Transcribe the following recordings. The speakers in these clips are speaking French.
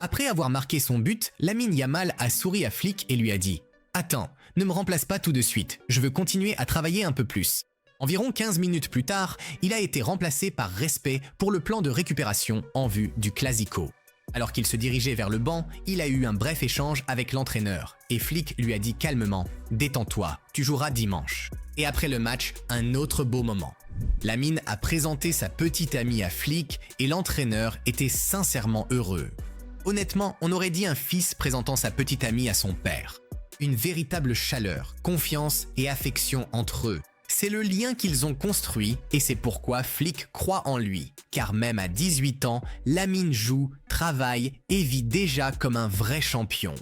Après avoir marqué son but, Lamine Yamal a souri à Flick et lui a dit « Attends, ne me remplace pas tout de suite, je veux continuer à travailler un peu plus ». Environ 15 minutes plus tard, il a été remplacé par respect pour le plan de récupération en vue du Clasico. Alors qu'il se dirigeait vers le banc, il a eu un bref échange avec l'entraîneur et Flick lui a dit calmement « Détends-toi, tu joueras dimanche ». Et après le match, un autre beau moment. Lamine a présenté sa petite amie à Flick et l'entraîneur était sincèrement heureux. Honnêtement, on aurait dit un fils présentant sa petite amie à son père. Une véritable chaleur, confiance et affection entre eux. C'est le lien qu'ils ont construit et c'est pourquoi Flick croit en lui. Car même à 18 ans, Lamine joue, travaille et vit déjà comme un vrai champion.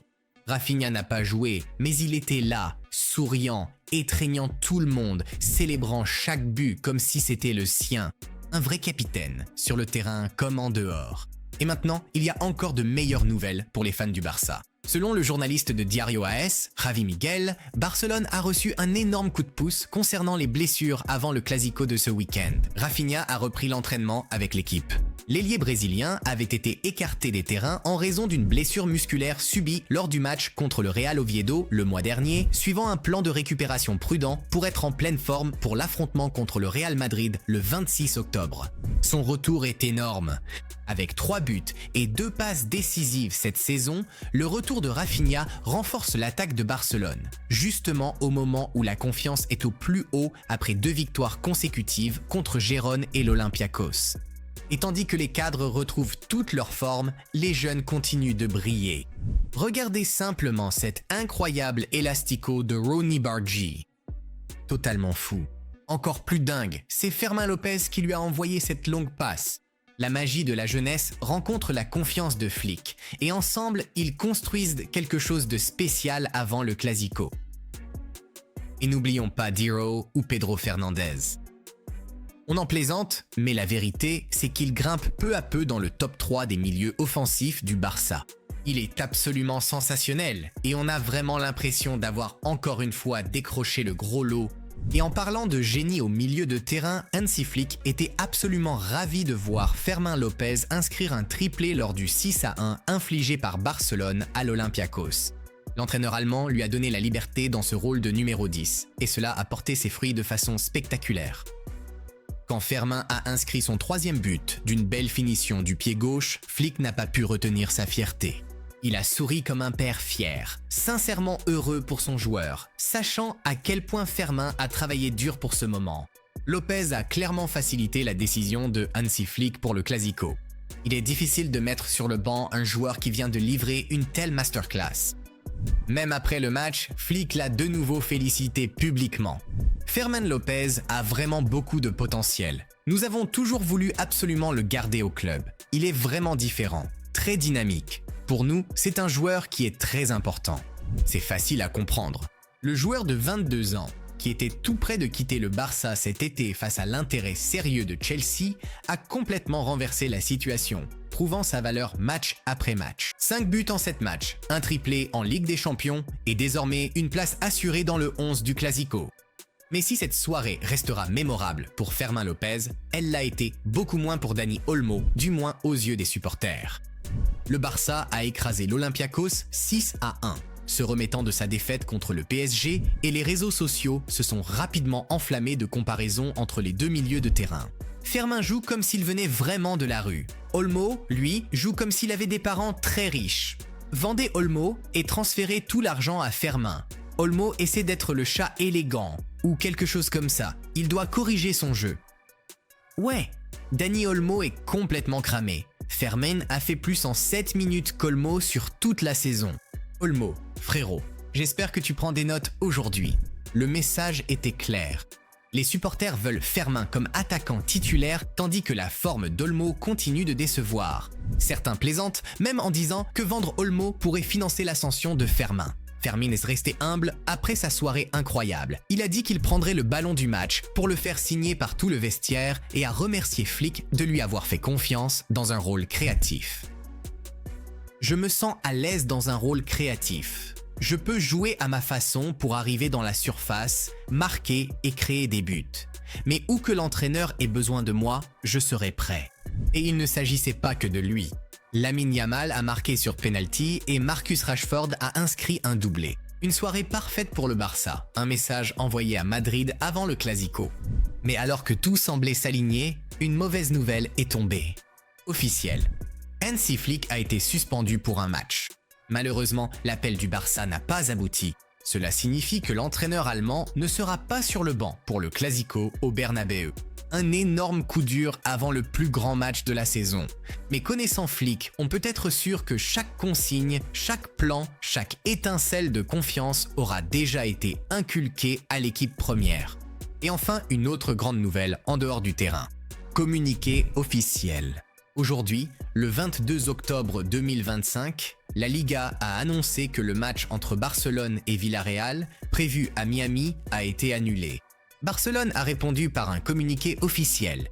Rafinha n'a pas joué, mais il était là, souriant, étreignant tout le monde, célébrant chaque but comme si c'était le sien. Un vrai capitaine, sur le terrain comme en dehors. Et maintenant, il y a encore de meilleures nouvelles pour les fans du Barça. Selon le journaliste de Diario AS, Javi Miguel, Barcelone a reçu un énorme coup de pouce concernant les blessures avant le Clasico de ce week-end. Rafinha a repris l'entraînement avec l'équipe. L'ailier brésilien avait été écarté des terrains en raison d'une blessure musculaire subie lors du match contre le Real Oviedo le mois dernier, suivant un plan de récupération prudent pour être en pleine forme pour l'affrontement contre le Real Madrid le 26 octobre. Son retour est énorme. Avec 3 buts et 2 passes décisives cette saison, le retour de Rafinha renforce l'attaque de Barcelone, justement au moment où la confiance est au plus haut après 2 victoires consécutives contre Gérone et l'Olympiakos. Et tandis que les cadres retrouvent toute leur forme, les jeunes continuent de briller. Regardez simplement cet incroyable élastico de Ronny Bargi. Totalement fou. Encore plus dingue, c'est Fermín López qui lui a envoyé cette longue passe. La magie de la jeunesse rencontre la confiance de Flick et ensemble, ils construisent quelque chose de spécial avant le Clasico. Et n'oublions pas Diro ou Pedro Fernandez. On en plaisante, mais la vérité, c'est qu'il grimpe peu à peu dans le top 3 des milieux offensifs du Barça. Il est absolument sensationnel et on a vraiment l'impression d'avoir encore une fois décroché le gros lot. Et en parlant de génie au milieu de terrain, Hansi Flick était absolument ravi de voir Fermín López inscrire un triplé lors du 6-1 infligé par Barcelone à l'Olympiakos. L'entraîneur allemand lui a donné la liberté dans ce rôle de numéro 10, et cela a porté ses fruits de façon spectaculaire. Quand Fermín a inscrit son 3e but d'une belle finition du pied gauche, Flick n'a pas pu retenir sa fierté. Il a souri comme un père fier, sincèrement heureux pour son joueur, sachant à quel point Fermín a travaillé dur pour ce moment. López a clairement facilité la décision de Hansi Flick pour le Clasico. Il est difficile de mettre sur le banc un joueur qui vient de livrer une telle masterclass. Même après le match, Flick l'a de nouveau félicité publiquement. Fermín López a vraiment beaucoup de potentiel. Nous avons toujours voulu absolument le garder au club. Il est vraiment différent, très dynamique. Pour nous, c'est un joueur qui est très important. C'est facile à comprendre. Le joueur de 22 ans, qui était tout près de quitter le Barça cet été face à l'intérêt sérieux de Chelsea, a complètement renversé la situation, prouvant sa valeur match après match. 5 buts en 7 matchs, un triplé en Ligue des Champions et désormais une place assurée dans le 11 du Clasico. Mais si cette soirée restera mémorable pour Fermín López, elle l'a été beaucoup moins pour Dani Olmo, du moins aux yeux des supporters. Le Barça a écrasé l'Olympiakos 6-1, se remettant de sa défaite contre le PSG et les réseaux sociaux se sont rapidement enflammés de comparaisons entre les deux milieux de terrain. Fermín joue comme s'il venait vraiment de la rue. Olmo, lui, joue comme s'il avait des parents très riches. Vendez Olmo et transférez tout l'argent à Fermín. Olmo essaie d'être le chat élégant ou quelque chose comme ça. Il doit corriger son jeu. Ouais, Dani Olmo est complètement cramé. Fermín a fait plus en 7 minutes qu'Olmo sur toute la saison. Olmo, frérot, j'espère que tu prends des notes aujourd'hui. Le message était clair. Les supporters veulent Fermín comme attaquant titulaire tandis que la forme d'Olmo continue de décevoir. Certains plaisantent même en disant que vendre Olmo pourrait financer l'ascension de Fermín. Fermín est resté humble après sa soirée incroyable. Il a dit qu'il prendrait le ballon du match pour le faire signer par tout le vestiaire et a remercié Flick de lui avoir fait confiance dans un rôle créatif. Je me sens à l'aise dans un rôle créatif. Je peux jouer à ma façon pour arriver dans la surface, marquer et créer des buts. Mais où que l'entraîneur ait besoin de moi, je serai prêt. Et il ne s'agissait pas que de lui. Lamine Yamal a marqué sur penalty et Marcus Rashford a inscrit un doublé. Une soirée parfaite pour le Barça, un message envoyé à Madrid avant le Clasico. Mais alors que tout semblait s'aligner, une mauvaise nouvelle est tombée. Officiel. Hansi Flick a été suspendu pour un match. Malheureusement, l'appel du Barça n'a pas abouti. Cela signifie que l'entraîneur allemand ne sera pas sur le banc pour le Clasico au Bernabéu. Un énorme coup dur avant le plus grand match de la saison. Mais connaissant Flick, on peut être sûr que chaque consigne, chaque plan, chaque étincelle de confiance aura déjà été inculquée à l'équipe première. Et enfin, une autre grande nouvelle en dehors du terrain. Communiqué officiel. Aujourd'hui, le 22 octobre 2025, la Liga a annoncé que le match entre Barcelone et Villarreal, prévu à Miami, a été annulé. Barcelone a répondu par un communiqué officiel.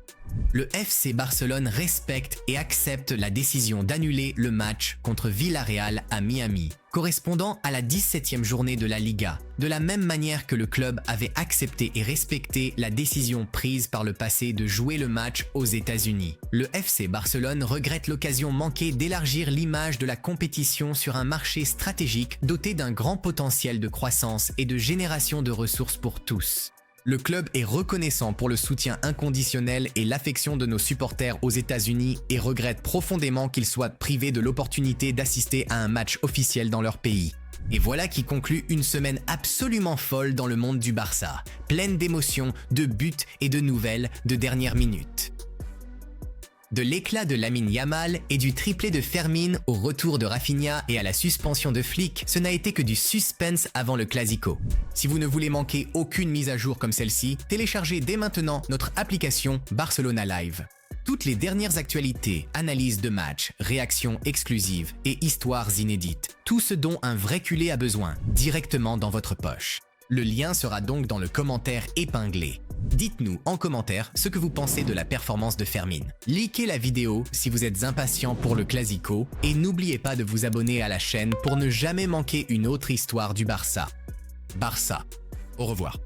Le FC Barcelone respecte et accepte la décision d'annuler le match contre Villarreal à Miami, correspondant à la 17e journée de la Liga, de la même manière que le club avait accepté et respecté la décision prise par le passé de jouer le match aux États-Unis. Le FC Barcelone regrette l'occasion manquée d'élargir l'image de la compétition sur un marché stratégique doté d'un grand potentiel de croissance et de génération de ressources pour tous. Le club est reconnaissant pour le soutien inconditionnel et l'affection de nos supporters aux États-Unis et regrette profondément qu'ils soient privés de l'opportunité d'assister à un match officiel dans leur pays. Et voilà qui conclut une semaine absolument folle dans le monde du Barça, pleine d'émotions, de buts et de nouvelles de dernière minute. De l'éclat de Lamine Yamal et du triplé de Fermin au retour de Rafinha et à la suspension de Flick, ce n'a été que du suspense avant le Clasico. Si vous ne voulez manquer aucune mise à jour comme celle-ci, téléchargez dès maintenant notre application Barcelona Live. Toutes les dernières actualités, analyses de matchs, réactions exclusives et histoires inédites, tout ce dont un vrai culé a besoin, directement dans votre poche. Le lien sera donc dans le commentaire épinglé. Dites-nous en commentaire ce que vous pensez de la performance de Fermin. Likez la vidéo si vous êtes impatient pour le Clasico et n'oubliez pas de vous abonner à la chaîne pour ne jamais manquer une autre histoire du Barça. Barça. Au revoir.